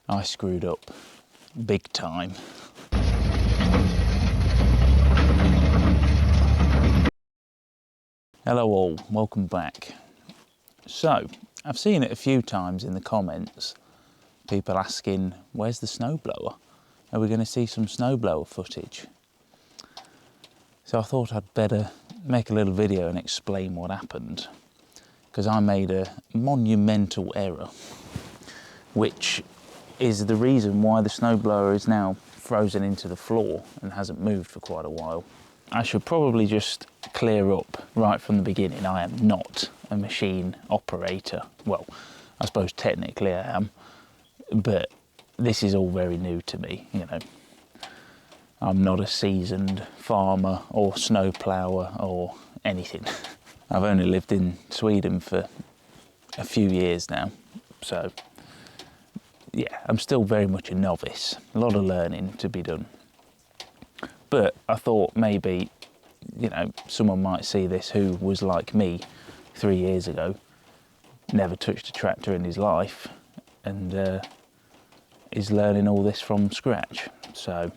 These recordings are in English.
I screwed up big time. Hello all, welcome back. So, I've seen it a few times in the comments, people asking, where's the snowblower? Are we going to see some snowblower footage? So I thought I'd better make a little video and explain what happened, because I made a monumental error, which is the reason why the snowblower is now frozen into the floor and hasn't moved for quite a while. I should probably just clear up right from the beginning, I am not a machine operator. Well, I suppose technically I am, but this is all very new to me, you know. I'm not a seasoned farmer or snowplower or anything. I've only lived in Sweden for a few years now, so yeah, I'm still very much a novice. A lot of learning to be done. But I thought maybe, you know, someone might see this who was like me 3 years ago, never touched a tractor in his life, and is learning all this from scratch. So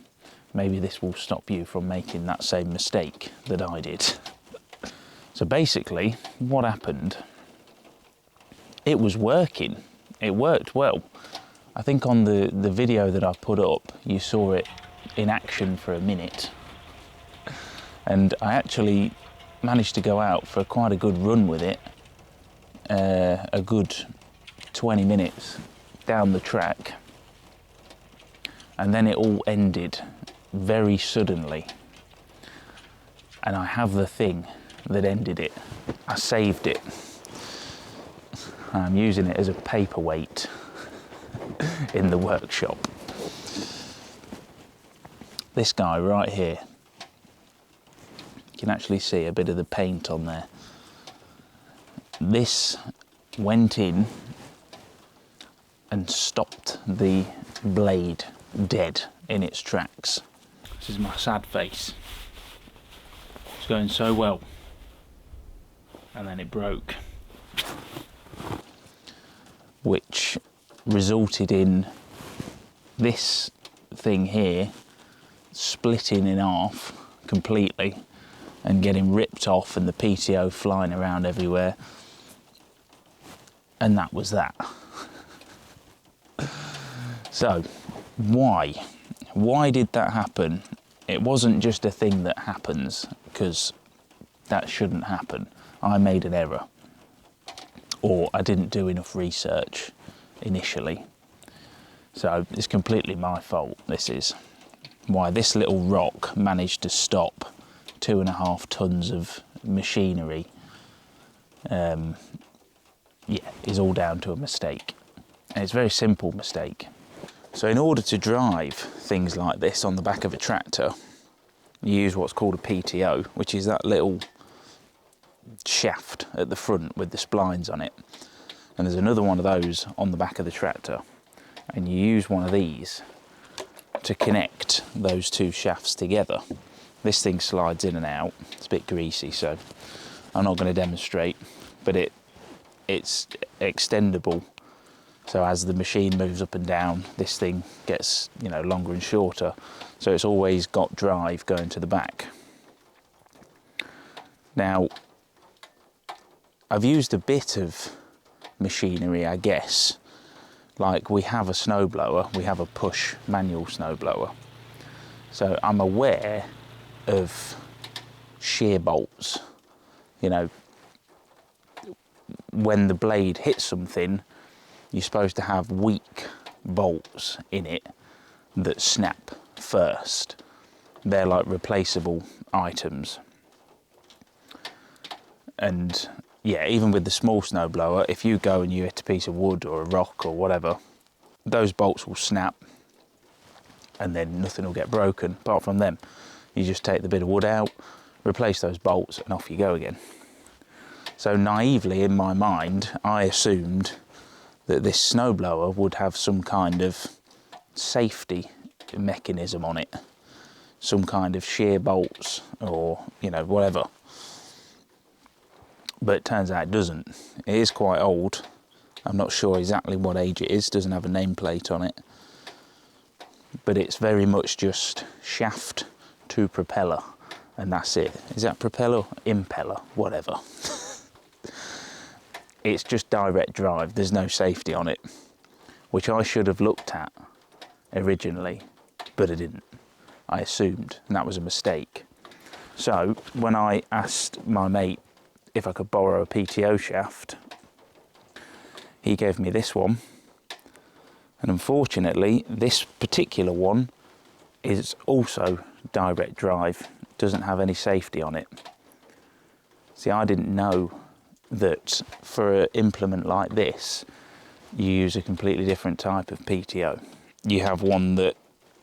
maybe this will stop you from making that same mistake that I did. So basically, what happened, it was working. It worked well. I think on the video that I put up, you saw it in action for a minute. And I actually managed to go out for quite a good run with it, a good 20 minutes down the track. And then it all ended very suddenly. And I have the thing that ended it. I saved it. I'm using it as a paperweight in the workshop. This guy right here, you can actually see a bit of the paint on there. This went in and stopped the blade dead in its tracks. This is my sad face. It's going so well, and then it broke, which resulted in this thing here splitting in half completely and getting ripped off, and the PTO flying around everywhere. And that was that. So why did that happen? It wasn't just a thing that happens, because that shouldn't happen. I made an error, or I didn't do enough research initially. So it's completely my fault. This is why this little rock managed to stop 2.5 tons of machinery. Yeah, is all down to a mistake. And it's a very simple mistake. So in order to drive things like this on the back of a tractor, you use what's called a PTO, which is that little shaft at the front with the splines on it. And there's another one of those on the back of the tractor. And you use one of these to connect those two shafts together. This thing slides in and out. It's a bit greasy, so I'm not going to demonstrate, but it's extendable. So as the machine moves up and down, this thing gets, you know, longer and shorter. So it's always got drive going to the back. Now, I've used a bit of machinery, I guess. Like, we have a snowblower, we have a push manual snowblower. So I'm aware of shear bolts. You know, when the blade hits something, you're supposed to have weak bolts in it that snap first. They're like replaceable items. And yeah, even with the small snowblower, if you go and you hit a piece of wood or a rock or whatever, those bolts will snap and then nothing will get broken apart from them. You just take the bit of wood out, replace those bolts, and off you go again. So naively in my mind, I assumed that this snowblower would have some kind of safety mechanism on it, some kind of shear bolts or, you know, whatever. But it turns out it doesn't. It is quite old. I'm not sure exactly what age it is, doesn't have a nameplate on it. but it's very much just shaft to propeller, and that's it. Is that propeller? Impeller, whatever. It's just direct drive, there's no safety on it, which I should have looked at originally, but I didn't. I assumed, and that was a mistake. So when I asked my mate if I could borrow a PTO shaft, he gave me this one, and unfortunately this particular one is also direct drive, doesn't have any safety on it. See, I didn't know that for an implement like this you use a completely different type of PTO. You have one that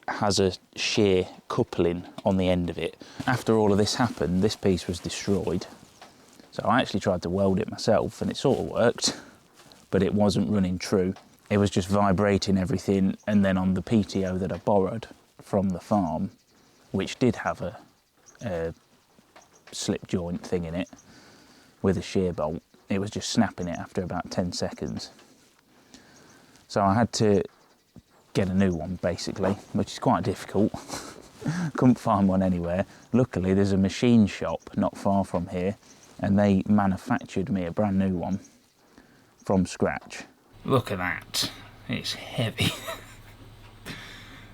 has a shear coupling on the end of it. After all of this happened, this piece was destroyed, so I actually tried to weld it myself, and it sort of worked, but it wasn't running true. It was just vibrating everything. And then on the PTO that I borrowed from the farm, which did have a slip joint thing in it with a shear bolt, it was just snapping it after about 10 seconds. So I had to get a new one basically, which is quite difficult. Couldn't find one anywhere. Luckily there's a machine shop not far from here, and they manufactured me a brand new one from scratch. Look at that, it's heavy.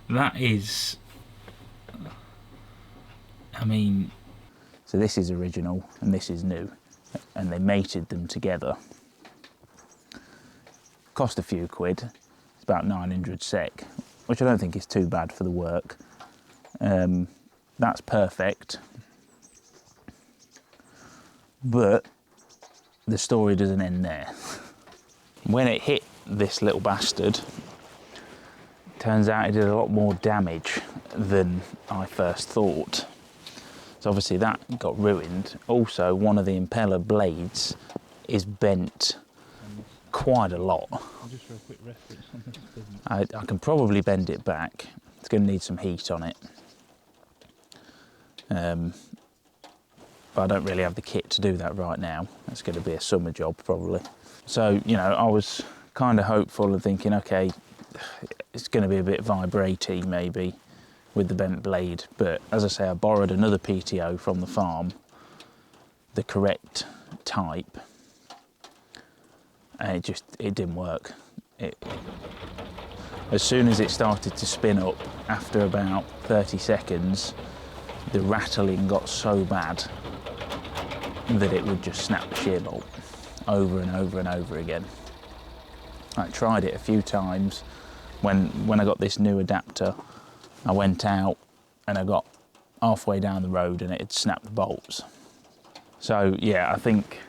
That is, I mean, so this is original and this is new, and they mated them together. Cost a few quid, it's about 900 sec, which I don't think is too bad for the work. That's perfect, but the story doesn't end there. When it hit this little bastard, turns out it did a lot more damage than I first thought. So obviously that got ruined. Also, one of the impeller blades is bent quite a lot. Just for a quick reference on this, I can probably bend it back. It's going to need some heat on it. But I don't really have the kit to do that right now. That's going to be a summer job probably. So, you know, I was kind of hopeful and thinking, okay, it's going to be a bit vibraty maybe with the bent blade. But as I say, I borrowed another PTO from the farm, the correct type, and it didn't work. As soon as it started to spin up, after about 30 seconds, the rattling got so bad that it would just snap the shear bolt over and over and over again. I tried it a few times. When I got this new adapter, I went out and I got halfway down the road and it had snapped the bolts. So yeah, I think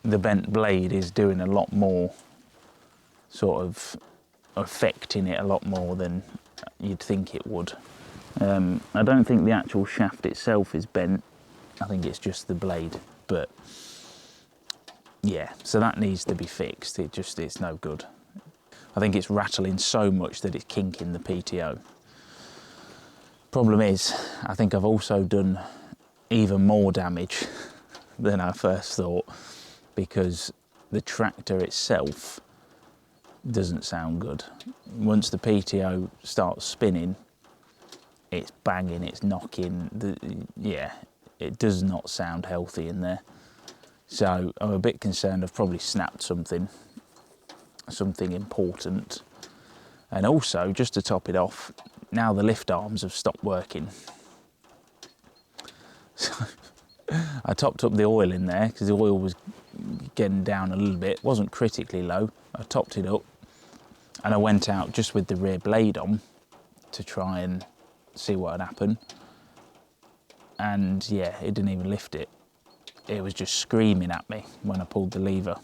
the bent blade is doing a lot more, sort of affecting it a lot more than you'd think it would. I don't think the actual shaft itself is bent, I think it's just the blade, but yeah, so that needs to be fixed. It's no good. I think it's rattling so much that it's kinking the PTO. Problem is, I think I've also done even more damage than I first thought, because the tractor itself doesn't sound good. Once the PTO starts spinning, it's banging, it's knocking. Yeah, it does not sound healthy in there. So I'm a bit concerned I've probably snapped something important. And also, just to top it off, now the lift arms have stopped working. So I topped up the oil in there because the oil was getting down a little bit. It wasn't critically low. I topped it up and I went out just with the rear blade on to try and see what had happened. And yeah, it didn't even lift it. It was just screaming at me when I pulled the lever,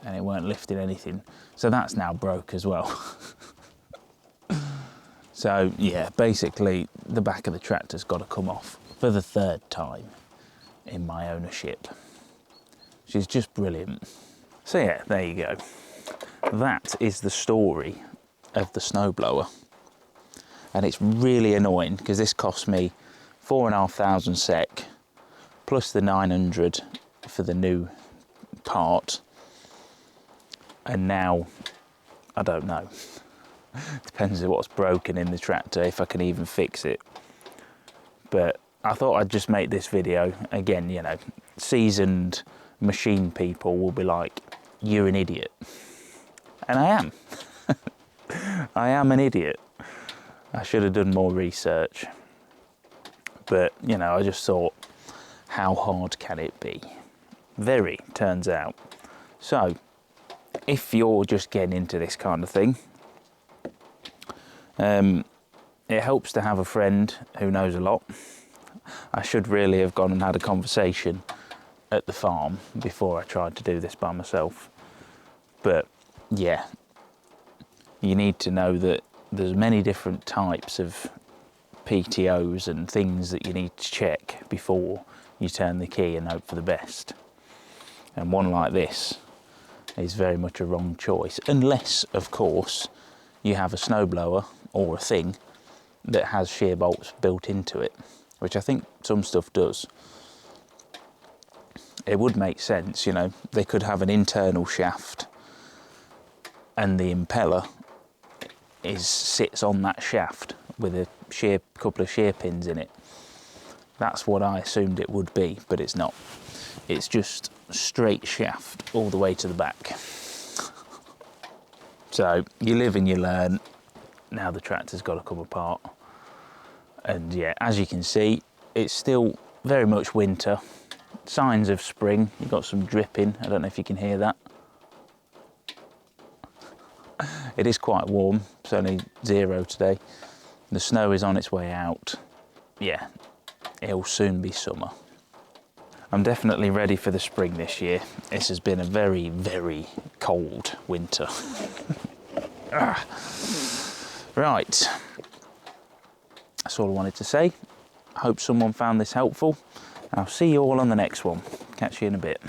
and it weren't lifting anything. So that's now broke as well. So yeah, basically the back of the tractor's got to come off for the third time in my ownership, which is just brilliant. So yeah, there you go. That is the story of the snowblower. And it's really annoying because this cost me 4,500 sec plus the 900 for the new part. And now, I don't know. Depends on what's broken in the tractor, if I can even fix it. But I thought I'd just make this video. Again, you know, seasoned machine people will be like, you're an idiot. And I am. I am an idiot. I should have done more research. But, you know, I just thought, how hard can it be? Very, turns out. So, if you're just getting into this kind of thing, it helps to have a friend who knows a lot. I should really have gone and had a conversation at the farm before I tried to do this by myself. But yeah, you need to know that there's many different types of PTOs and things that you need to check before you turn the key and hope for the best. And one like this is very much a wrong choice, unless, of course, you have a snowblower or a thing that has shear bolts built into it, which I think some stuff does. It would make sense, you know, they could have an internal shaft and the impeller sits on that shaft with a couple of shear pins in it. That's what I assumed it would be, but it's not. It's just straight shaft all the way to the back. So you live and you learn. Now the tractor's got to come apart. And yeah, as you can see, it's still very much winter. Signs of spring. You've got some dripping. I don't know if you can hear that. It is quite warm. It's only 0 today. The snow is on its way out. Yeah, it'll soon be summer. I'm definitely ready for the spring this year. This has been a very, very cold winter. Right, that's all I wanted to say. I hope someone found this helpful. I'll see you all on the next one. Catch you in a bit.